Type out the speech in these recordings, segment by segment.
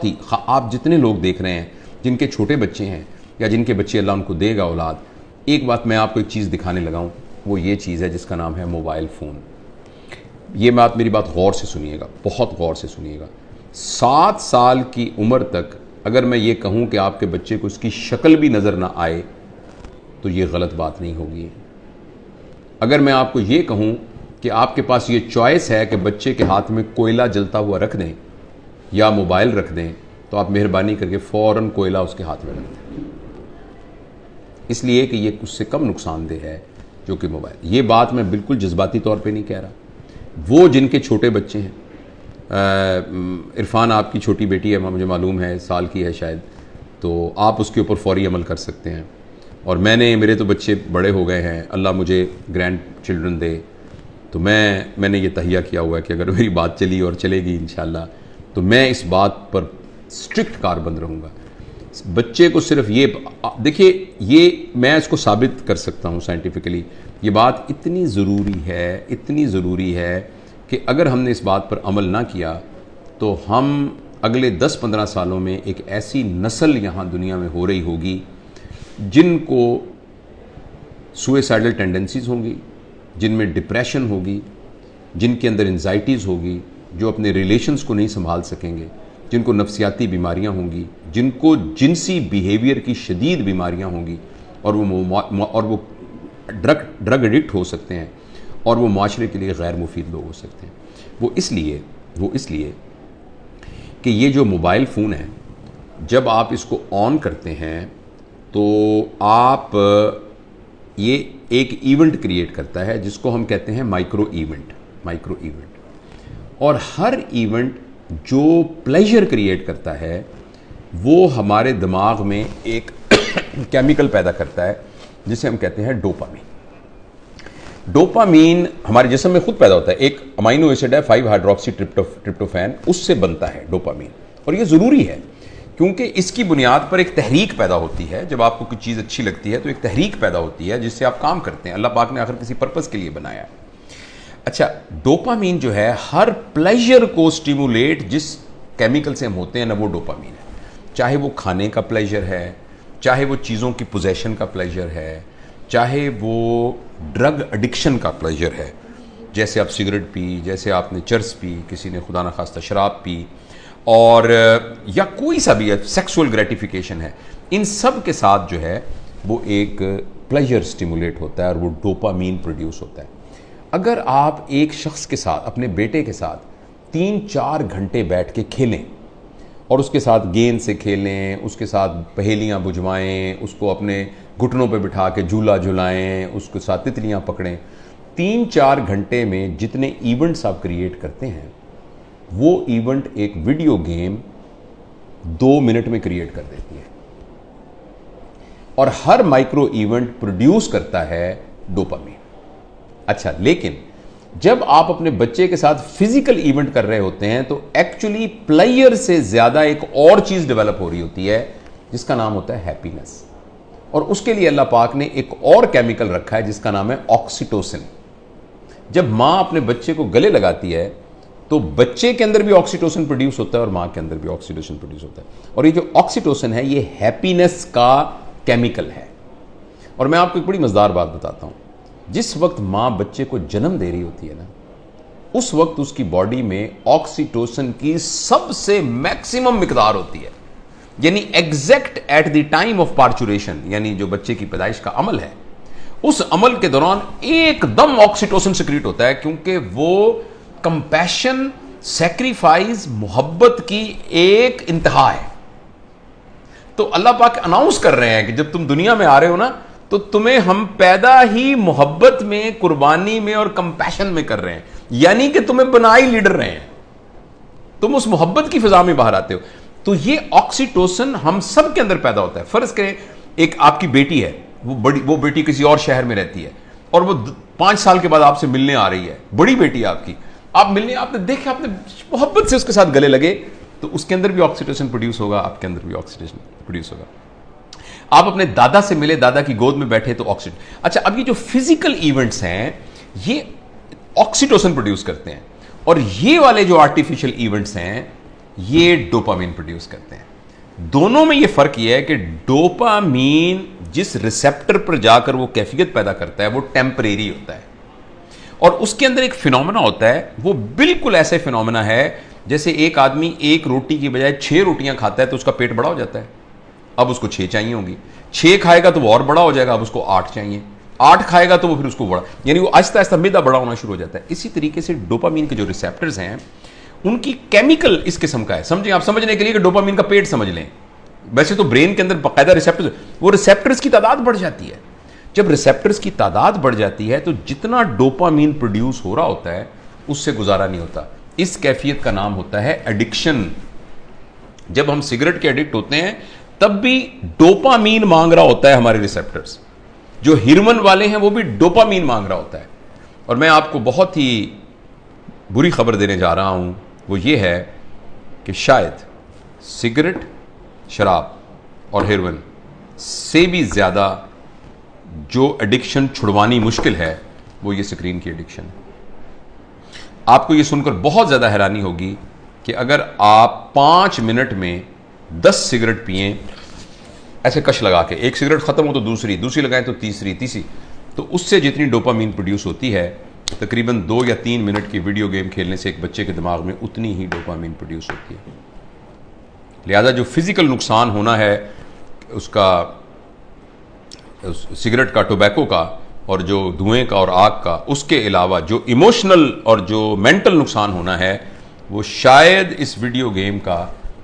ही आप जितने लोग देख रहे हैं जिनके छोटे बच्चे हैं या जिनके बच्चे अल्लाह उनको देगा औलाद, एक बात मैं आपको एक चीज़ दिखाने लगा हूँ, वो ये चीज़ है जिसका नाम है मोबाइल फ़ोन। ये मेरी बात गौर से सुनिएगा, बहुत गौर से सुनिएगा। 7 साल की उम्र तक अगर मैं ये कहूँ कि आपके बच्चे को इसकी शक्ल भी नज़र ना आए तो ये गलत बात नहीं होगी। अगर मैं आपको ये कहूँ कि आपके पास ये चॉइस है कि बच्चे के हाथ में कोयला जलता हुआ रख दें या मोबाइल रख दें, तो आप मेहरबानी करके फ़ौरन कोयला उसके हाथ में रख दें, इसलिए कि ये उससे कम नुकसानदेह है जो कि मोबाइल। ये बात मैं बिल्कुल जज्बाती तौर पे नहीं कह रहा। वो जिनके छोटे बच्चे हैं, इरफान आपकी छोटी बेटी है, मुझे मालूम है साल की है शायद, तो आप उसके ऊपर फौरी अमल कर सकते हैं। और मेरे तो बच्चे बड़े हो गए हैं, अल्लाह मुझे ग्रैंड चिल्ड्रन दे, तो मैंने ये तहिया किया हुआ है कि अगर मेरी बात चली और चलेगी इंशाअल्लाह, तो मैं इस बात पर स्ट्रिक्ट कारबंद रहूँगा। बच्चे को सिर्फ ये देखिए, ये मैं इसको साबित कर सकता हूँ साइंटिफिकली। ये बात इतनी ज़रूरी है कि अगर हमने इस बात पर अमल ना किया तो हम अगले 10-15 सालों में एक ऐसी नस्ल यहाँ दुनिया में हो रही होगी जिनको सुइसाइडल टेंडेंसीज होंगी, जिनमें डिप्रेशन होगी, जिनके अंदर एंजाइटीज़ होगी, जो अपने रिलेशंस को नहीं संभाल सकेंगे, जिनको नफ्सियाती बीमारियां होंगी, जिनको जिनसी बिहेवियर की शदीद बीमारियां होंगी, और वो ड्रग एडिक्ट हो सकते हैं, और वो माशरे के लिए गैर मुफीद लोग हो सकते हैं। वो इसलिए कि ये जो मोबाइल फ़ोन है, जब आप इसको ऑन करते हैं तो आप ये एक इवेंट क्रिएट करता है जिसको हम कहते हैं माइक्रो इवेंट। और हर इवेंट जो प्लेजर क्रिएट करता है वो हमारे दिमाग में एक केमिकल पैदा करता है जिसे हम कहते हैं डोपामीन हमारे जिस्म में खुद पैदा होता है। एक अमाइनो एसिड है 5 हाइड्रोक्सी ट्रिप्टोफैन, उससे बनता है डोपामीन। और ये ज़रूरी है क्योंकि इसकी बुनियाद पर एक तहरीक पैदा होती है। जब आपको कुछ चीज़ अच्छी लगती है तो एक तहरीक पैदा होती है जिससे आप काम करते हैं। अल्लाह पाक ने आखिर किसी पर्पज़ के लिए बनाया है। अच्छा, डोपामीन जो है हर प्लेजर को स्टिमुलेट जिस केमिकल से हम होते हैं ना, वो डोपामीन है। चाहे वो खाने का प्लेजर है, चाहे वो चीज़ों की पोजेशन का प्लेजर है, चाहे वो ड्रग एडिक्शन का प्लेजर है, जैसे आप सिगरेट पी, जैसे आपने चर्स पी, किसी ने खुदा न खास्ता शराब पी, और या कोई सा भी सेक्सुअल ग्रेटिफिकेशन है, इन सब के साथ जो है वो एक प्लेजर स्टिमुलेट होता है और वो डोपामीन प्रोड्यूस होता है। अगर आप एक शख्स के साथ, अपने बेटे के साथ 3-4 घंटे बैठ के खेलें और उसके साथ गेंद से खेलें, उसके साथ पहेलियाँ बुझवाएं, उसको अपने घुटनों पे बिठा के झूला झुलाएं, उसके साथ तितलियाँ पकड़ें, 3-4 घंटे में जितने इवेंट्स आप क्रिएट करते हैं वो इवेंट एक वीडियो गेम 2 मिनट में क्रिएट कर देती है। और हर माइक्रो इवेंट प्रोड्यूस करता है डोपामीन। अच्छा, लेकिन जब आप अपने बच्चे के साथ फिजिकल इवेंट कर रहे होते हैं तो एक्चुअली प्लेयर से ज्यादा एक और चीज डेवलप हो रही होती है जिसका नाम होता है हैप्पीनेस। और उसके लिए अल्लाह पाक ने एक और केमिकल रखा है जिसका नाम है ऑक्सीटोसिन। जब मां अपने बच्चे को गले लगाती है तो बच्चे के अंदर भी ऑक्सीटोसिन प्रोड्यूस होता है और मां के अंदर भी ऑक्सीटोसिन प्रोड्यूस होता है। और ये जो ऑक्सीटोसिन है ये हैप्पीनेस का केमिकल है। और मैं आपको एक बड़ी मजेदार बात बताता हूं, जिस वक्त मां बच्चे को जन्म दे रही होती है ना, उस वक्त उसकी बॉडी में ऑक्सीटोसिन की सबसे मैक्सिमम मिकदार होती है। यानी exact at the time of parturition, यानी जो बच्चे की पैदाइश का अमल है, उस अमल के दौरान एकदम ऑक्सीटोसिन सिक्रीट होता है, क्योंकि वो कंपैशन, सैक्रिफाइस, मोहब्बत की एक इंतहा है। तो अल्लाह पाक अनाउंस कर रहे हैं कि जब तुम दुनिया में आ रहे हो ना, तो तुम्हें हम पैदा ही मोहब्बत में, कुर्बानी में और कंपैशन में कर रहे हैं। यानी कि तुम्हें बना ही लीडर रहे हैं, तुम उस मोहब्बत की फिजा में बाहर आते हो। तो ये ऑक्सीटोसिन हम सब के अंदर पैदा होता है। फर्ज करें एक आपकी बेटी है, वो बेटी किसी और शहर में रहती है और वो 5 साल के बाद आपसे मिलने आ रही है, बड़ी बेटी है आपकी। आप मिलने, आपने देखे, आपने मोहब्बत से उसके साथ गले लगे, तो उसके अंदर भी ऑक्सीटोसिन प्रोड्यूस होगा, आपके अंदर भी ऑक्सीटोसिन प्रोड्यूस होगा। आप अपने दादा से मिले, दादा की गोद में बैठे, तो ऑक्सीटोसिन। अच्छा, अब ये जो फिजिकल इवेंट्स हैं ये ऑक्सीटोसिन प्रोड्यूस करते हैं, और ये वाले जो आर्टिफिशियल इवेंट्स हैं ये डोपामीन प्रोड्यूस करते हैं। दोनों में ये फर्क ये है कि डोपामीन जिस रिसेप्टर पर जाकर वो कैफियत पैदा करता है वो टेम्परेरी होता है, और उसके अंदर एक फिनोमेना होता है, वो बिल्कुल ऐसे फिनोमेना है जैसे एक आदमी एक रोटी की बजाय 6 रोटियां खाता है तो उसका पेट बड़ा हो जाता है, अब उसको 6 चाहिए होंगी, 6 खाएगा तो वो और बड़ा हो जाएगा, अब उसको 8 चाहिए, 8 खाएगा तो वो फिर उसको बड़ा, यानी वो आहिस्ता आहिस्ता मैदा बड़ा होना शुरू हो जाता है। इसी तरीके से डोपामीन के जो रिसेप्टर्स हैं उनकी केमिकल इस किस्म का है। समझें, आप समझने के लिए कि डोपामीन का पेट समझ लें, वैसे तो ब्रेन के अंदर बाकायदा रिसेप्टर्स, वो रिसेप्टर्स की तादाद बढ़ जाती है। जब रिसेप्टर्स की तादाद बढ़ जाती है तो जितना डोपामीन प्रोड्यूस हो रहा होता है उससे गुजारा नहीं होता। इस कैफियत का नाम होता है एडिक्शन। जब हम सिगरेट के एडिक्ट होते हैं तब भी डोपामीन मांग रहा होता है हमारे रिसेप्टर्स, जो हेरोइन वाले हैं वो भी डोपामीन मांग रहा होता है। और मैं आपको बहुत ही बुरी खबर देने जा रहा हूं, वो ये है कि शायद सिगरेट, शराब और हेरोइन से भी ज्यादा जो एडिक्शन छुड़वानी मुश्किल है वो ये स्क्रीन की एडिक्शन है। आपको ये सुनकर बहुत ज्यादा हैरानी होगी कि अगर आप 5 मिनट में 10 सिगरेट पिए ऐसे कश लगा के, एक सिगरेट खत्म हो तो दूसरी, दूसरी लगाएं तो तीसरी, तो उससे जितनी डोपामीन प्रोड्यूस होती है तकरीबन 2 या 3 मिनट की वीडियो गेम खेलने से एक बच्चे के दिमाग में उतनी ही डोपामीन प्रोड्यूस होती है। लिहाजा जो फिजिकल नुकसान होना है उसका, सिगरेट का, टोबैको का और जो धुएं का और आग का, उसके अलावा जो इमोशनल और जो मेंटल नुकसान होना है वो शायद इस वीडियो गेम का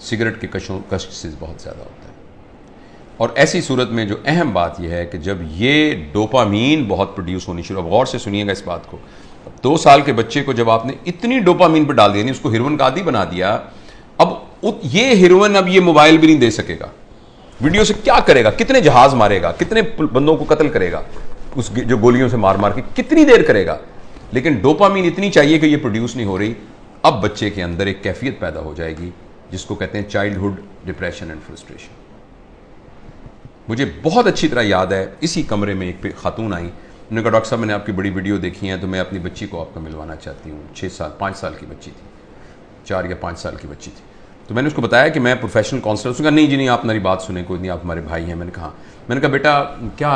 सिगरेट के कष्ट से बहुत ज़्यादा होता है। और ऐसी सूरत में जो अहम बात यह है कि जब ये डोपामीन बहुत प्रोड्यूस होनी शुरू, अब गौर से सुनिएगा इस बात को, 2 साल के बच्चे को जब आपने इतनी डोपामीन पर डाल दिया, नहीं उसको हेरोइन का आदी बना दिया, अब ये हेरोइन अब ये मोबाइल भी नहीं दे सकेगा, वीडियो से क्या करेगा, कितने जहाज मारेगा, कितने बंदों को कत्ल करेगा, उस जो गोलियों से मार मार के कितनी देर करेगा, लेकिन डोपामीन इतनी चाहिए कि ये प्रोड्यूस नहीं हो रही। अब बच्चे के अंदर एक कैफियत पैदा हो जाएगी जिसको कहते हैं चाइल्डहुड डिप्रेशन एंड फ्रस्ट्रेशन। मुझे बहुत अच्छी तरह याद है, इसी कमरे में एक खातून आई, उन्होंने कहा डॉक्टर साहब मैंने आपकी बड़ी वीडियो देखी है तो मैं अपनी बच्ची को आपको मिलवाना चाहती हूँ। 5 साल की बच्ची थी, 4 या 5 साल की बच्ची थी। तो मैंने उसको बताया कि मैं प्रोफेशनल काउंसलर। उसने कहा नहीं जी नहीं, आप मेरी बात सुने, कोई नहीं, आप हमारे भाई हैं। मैंने कहा बेटा क्या,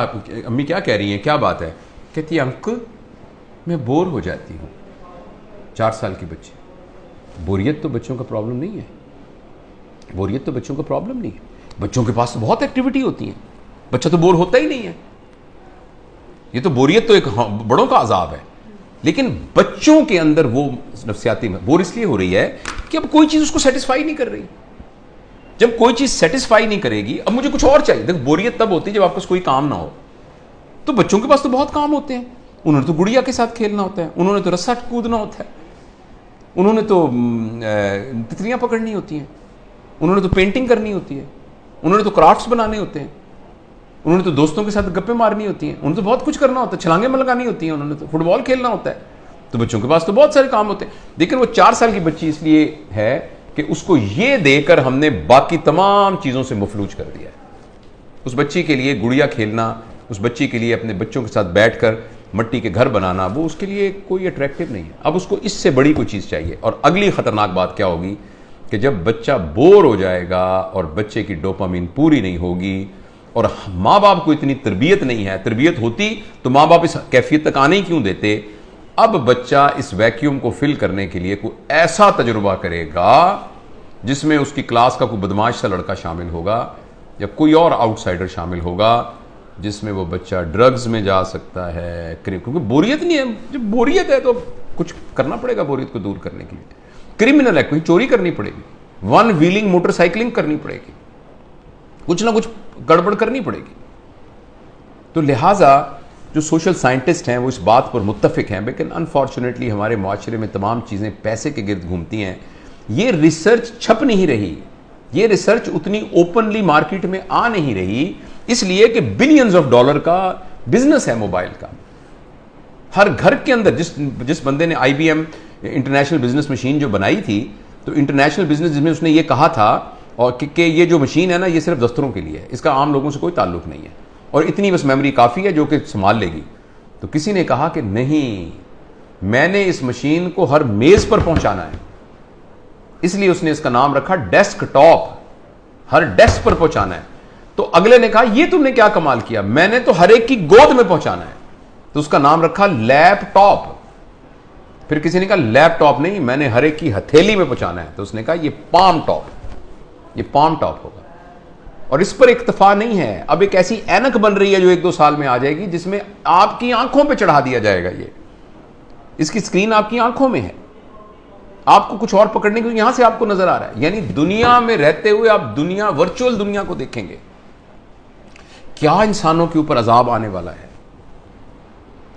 अम्मी क्या कह रही हैं, क्या बात है? कहती है अंकल मैं बोर हो जाती हूँ। 4 साल की बच्ची। बोरियत तो बच्चों का प्रॉब्लम नहीं है, बोरियत तो बच्चों का प्रॉब्लम नहीं है, बच्चों के पास तो बहुत एक्टिविटी होती है, बच्चा तो बोर होता ही नहीं है। ये तो बोरियत तो एक बड़ों का अजाब है, लेकिन बच्चों के अंदर वो नफ्सियाती बोर इसलिए हो रही है कि अब कोई चीज उसको सेटिस्फाई नहीं कर रही। जब कोई चीज सेटिस्फाई नहीं करेगी, अब मुझे कुछ और चाहिए। देखो बोरियत तब होती है जब आपके पास कोई काम ना हो। तो बच्चों के पास तो बहुत काम होते हैं, उन्होंने तो गुड़िया के साथ खेलना होता है, उन्होंने तो रस्सा कूदना होता है, उन्होंने तो तितलियां पकड़नी होती हैं, उन्होंने तो पेंटिंग करनी होती है, उन्होंने तो क्राफ्ट्स बनाने होते हैं, उन्होंने तो दोस्तों के साथ गप्पे मारनी होती हैं, उन्होंने तो बहुत कुछ करना होता है, छलांगे में लगानी होती हैं, उन्होंने तो फुटबॉल खेलना होता है। तो बच्चों के पास तो बहुत सारे काम होते हैं। लेकिन वो 4 साल की बच्ची इसलिए है कि उसको ये देकर हमने बाकी तमाम चीज़ों से मफलूज कर दिया है। उस बच्ची के लिए गुड़िया खेलना, उस बच्ची के लिए अपने बच्चों के साथ बैठकर मट्टी के घर बनाना, वो उसके लिए कोई अट्रैक्टिव नहीं है। अब उसको इससे बड़ी कोई चीज़ चाहिए। और अगली खतरनाक बात क्या होगी कि जब बच्चा बोर हो जाएगा और बच्चे की डोपामीन पूरी नहीं होगी और माँ बाप को इतनी तरबियत नहीं है, तरबियत होती तो माँ बाप इस कैफियत तक आने ही क्यों देते। अब बच्चा इस वैक्यूम को फिल करने के लिए कोई ऐसा तजुर्बा करेगा जिसमें उसकी क्लास का कोई बदमाश सा लड़का शामिल होगा या कोई और आउटसाइडर शामिल होगा, जिसमें वो बच्चा ड्रग्स में जा सकता है, क्योंकि बोरियत नहीं है। जब बोरियत है तो कुछ करना पड़ेगा बोरियत को दूर करने के लिए। क्रिमिनल है, कोई चोरी करनी पड़ेगी, 1 व्हीलिंग मोटरसाइकिलिंग करनी पड़ेगी, कुछ ना कुछ गड़बड़ करनी पड़ेगी। तो लिहाजा जो सोशल साइंटिस्ट हैं वो इस बात पर मुत्तफिक हैं, लेकिन अनफॉर्चुनेटली हमारे माशरे में तमाम चीज़ें पैसे के गिर्द घूमती हैं। ये रिसर्च छप नहीं रही, ये रिसर्च उतनी ओपनली मार्केट में आ नहीं रही, इसलिए कि बिलियंस ऑफ डॉलर का बिजनेस है मोबाइल का। हर घर के अंदर जिस बंदे ने IBM इंटरनेशनल बिजनेस मशीन जो बनाई थी, तो इंटरनेशनल बिजनेस जिसमें उसने ये कहा था और कि ये जो मशीन है ना, ये सिर्फ दफ्तरों के लिए है, इसका आम लोगों से कोई ताल्लुक नहीं है और इतनी बस मेमोरी काफ़ी है जो कि संभाल लेगी। तो किसी ने कहा कि नहीं, मैंने इस मशीन को हर मेज़ पर पहुंचाना है, इसलिए उसने इसका नाम रखा डेस्कटॉप। हर डेस्क पर पहुंचाना है। तो अगले ने कहा यह तुमने क्या कमाल किया, मैंने तो हर एक की गोद में पहुंचाना है, तो उसका नाम रखा लैपटॉप। फिर किसी ने कहा लैपटॉप नहीं, मैंने हर एक की हथेली में पहुंचाना है, तो उसने कहा ये पाम टॉप, ये पाम टॉप होगा। और इस पर इक्तफा नहीं है, अब एक ऐसी ऐनक बन रही है जो 1-2 साल में आ जाएगी, जिसमें आपकी आंखों पे चढ़ा दिया जाएगा। ये इसकी स्क्रीन आपकी आंखों में है, आपको कुछ और पकड़ने को यहां से आपको नजर आ रहा है। यानी दुनिया में रहते हुए आप दुनिया, वर्चुअल दुनिया को देखेंगे। क्या इंसानों के ऊपर अजाब आने वाला है,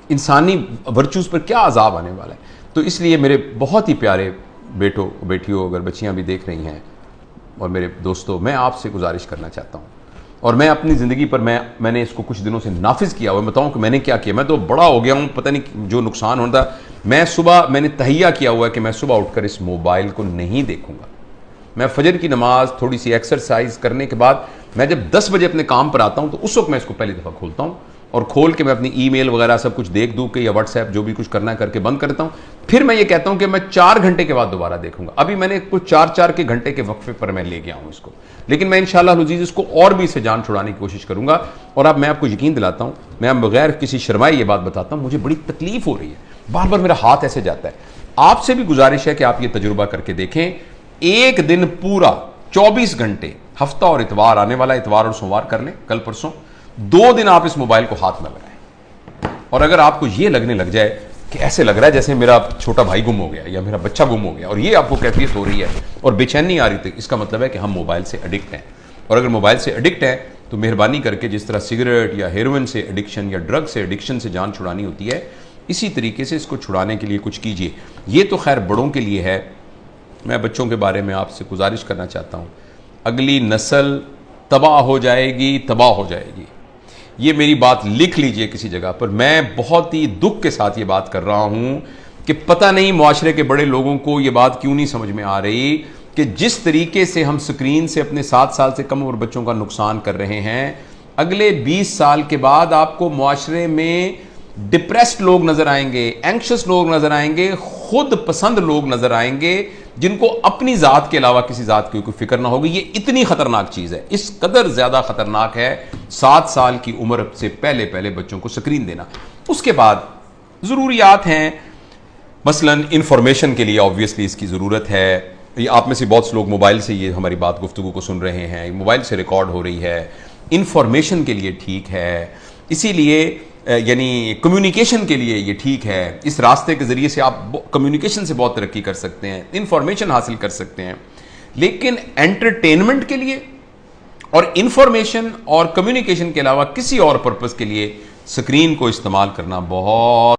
इंसानी वर्चूज पर क्या अजाब आने वाला है। तो इसलिए मेरे बहुत ही प्यारे बेटों बेटियों, अगर बच्चियां भी देख रही हैं और मेरे दोस्तों, मैं आपसे गुजारिश करना चाहता हूं, और मैं अपनी ज़िंदगी पर मैंने इसको कुछ दिनों से नाफिज किया हुआ। बताऊं कि मैंने क्या किया, मैं तो बड़ा हो गया हूं, पता नहीं जो नुकसान होता। मैंने तहैया किया हुआ है कि मैं सुबह उठकर इस मोबाइल को नहीं देखूंगा। मैं फजर की नमाज, थोड़ी सी एक्सरसाइज करने के बाद मैं जब 10 बजे अपने काम पर आता हूं, तो उस वक्त मैं इसको पहली दफ़ा खोलता हूं, और खोल के मैं अपनी ईमेल वगैरह सब कुछ देख दूं कि, या व्हाट्सएप जो भी कुछ करना है करके बंद करता हूं। फिर मैं ये कहता हूं कि मैं 4 घंटे के बाद दोबारा देखूंगा। अभी मैंने कुछ 4-4 के घंटे के वक्फे पर मैं ले गया हूं इसको, लेकिन मैं इंशाअल्लाह अज़ीज़ इसको और भी इसे जान छुड़ाने की कोशिश करूंगा। और अब मैं आपको यकीन दिलाता हूं, मैं बगैर किसी शर्माए ये बात बताता हूं, मुझे बड़ी तकलीफ हो रही है, बार बार मेरा हाथ ऐसे जाता है। आपसे भी गुजारिश है कि आप ये तजुर्बा करके देखें। एक दिन पूरा 24 घंटे, हफ्ता और इतवार, आने वाला इतवार और सोमवार कर लें, कल परसों 2 दिन आप इस मोबाइल को हाथ न लगाएं। और अगर आपको ये लगने लग जाए कि ऐसे लग रहा है जैसे मेरा छोटा भाई गुम हो गया या मेरा बच्चा गुम हो गया, और ये आपको कैफियत हो रही है और बेचैनी आ रही थी, इसका मतलब है कि हम मोबाइल से एडिक्ट हैं। और अगर मोबाइल से एडिक्ट हैं तो मेहरबानी करके, जिस तरह सिगरेट या हेरोइन से एडिक्शन या ड्रग से एडिक्शन से जान छुड़ानी होती है, इसी तरीके से इसको छुड़ाने के लिए कुछ कीजिए। ये तो खैर बड़ों के लिए है, मैं बच्चों के बारे में आपसे गुजारिश करना चाहता हूँ। अगली नस्ल तबाह हो जाएगी, तबाह हो जाएगी। ये मेरी बात लिख लीजिए किसी जगह पर। मैं बहुत ही दुख के साथ ये बात कर रहा हूं कि पता नहीं मुआशरे के बड़े लोगों को ये बात क्यों नहीं समझ में आ रही कि जिस तरीके से हम स्क्रीन से अपने 7 साल से कम उम्र बच्चों का नुकसान कर रहे हैं, अगले 20 साल के बाद आपको मुआशरे में डिप्रेस्ड लोग नजर आएंगे, एंक्शस लोग नजर आएंगे, खुद पसंद लोग नजर आएंगे, जिनको अपनी जात के अलावा किसी जात की कोई फिक्र ना होगी। ये इतनी खतरनाक चीज है, इस कदर ज्यादा खतरनाक है 7 साल की उम्र से पहले पहले बच्चों को स्क्रीन देना। उसके बाद जरूरियात हैं, मसलन इंफॉर्मेशन के लिए ऑब्वियसली इसकी जरूरत है। ये आप में से बहुत से लोग मोबाइल से ये हमारी बात गुफ्तगू को सुन रहे हैं, मोबाइल से रिकॉर्ड हो रही है, इंफॉर्मेशन के लिए ठीक है, इसीलिए यानी कम्युनिकेशन के लिए ये ठीक है। इस रास्ते के जरिए से आप कम्युनिकेशन से बहुत तरक्की कर सकते हैं, इंफॉर्मेशन हासिल कर सकते हैं। लेकिन एंटरटेनमेंट के लिए और इंफॉर्मेशन और कम्युनिकेशन के अलावा किसी और पर्पस के लिए स्क्रीन को इस्तेमाल करना बहुत